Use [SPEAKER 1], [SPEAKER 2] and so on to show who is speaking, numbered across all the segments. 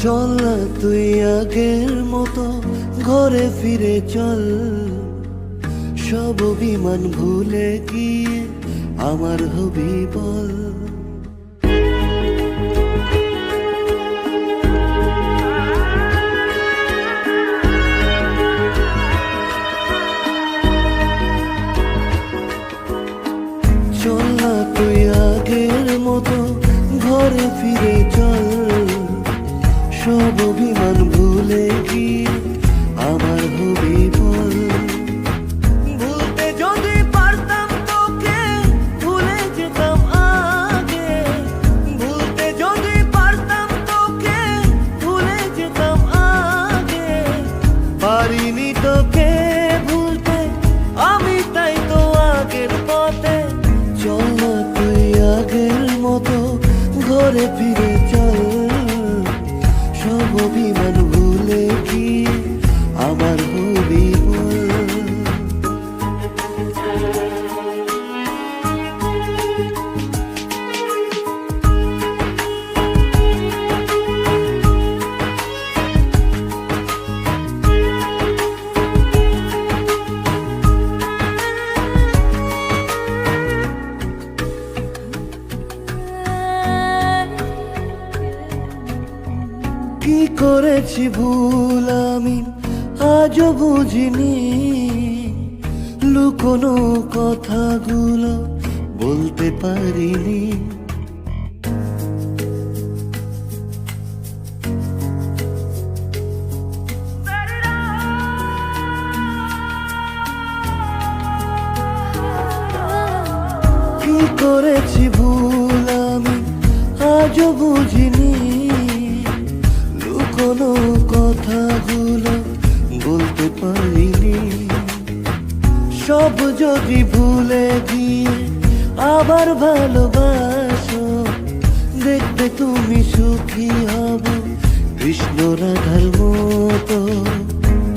[SPEAKER 1] চল না তুই আগের মতো ঘরে ফিরে চল, সব অভিমান ভুলে গিয়ে আমার হবি বল। চল না তুই আগের মতো ঘরে ফিরে চল, সব অভিমান ভুলে গিয়ে আমার হবি বল। ভুলতে যদি পারতাম তোকে ভুলে যেতাম আগে, ভুলতে যদি পারতাম তোকে ভুলে যেতাম আগে। পারিনি তোকে ভুলতে আমি, তাই তো আগের পথে। চল না তুই আগের মতো ঘরে ফিরে চল, সব অভিমান ভুলে গিয়ে আমার হবি বল। কি করেছি ভুল আমি আজও বুঝিনি, লুকোনো কথাগুলো বলতে পারিনি। কি করেছি ভুল আমি আজও বুঝিনি, কোনো কথাগুলো বলতে পারিনি। সব যদি ভুলে গিয়ে আবার ভালোবাসো, দেখবে তুমি সুখী হব কৃষ্ণ রাধার মতো।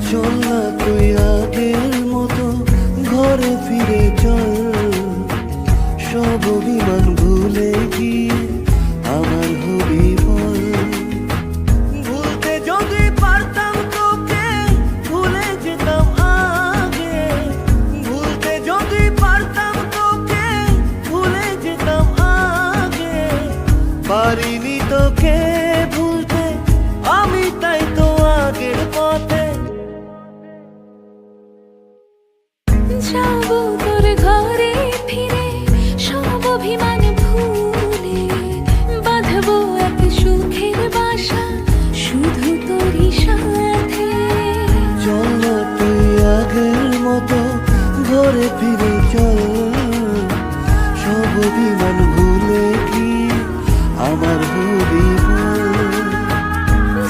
[SPEAKER 1] চল না তুই আগের মতো ঘরে ফিরে চল, সব অভিমান ভুলে গিয়ে আমার হবি বল। পারিনি তোকে ভুলতে আমি, তাই তো আগের পথে।
[SPEAKER 2] যাবো তোর ঘরে ফিরে সব অভিমান ভুলে, বাঁধবো এক সুখের বাসা শুধু তোরই সাথে।
[SPEAKER 1] চল না তুই আগের মতো ঘরে ফিরে চল, সব অভিমান ভুলে গিয়ে আমার হবি বল।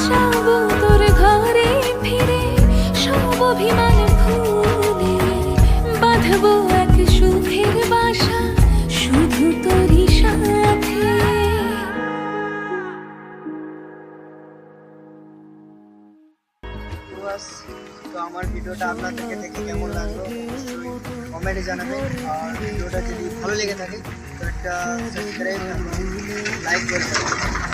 [SPEAKER 2] যাবো তোর ঘরে ফিরে সব অভিমান ভুলে, বাঁধবো এক সুখের বাসা শুধু তোরই সাথে।
[SPEAKER 3] তো আমার ভিডিওটা আপনাদেরকে দেখে কেমন লাগলো কমেন্টে জানাবেন, আর ভিডিওটা যদি ভালো লেগে থাকে তো একটা সাবস্ক্রাইব লাইক করবেন।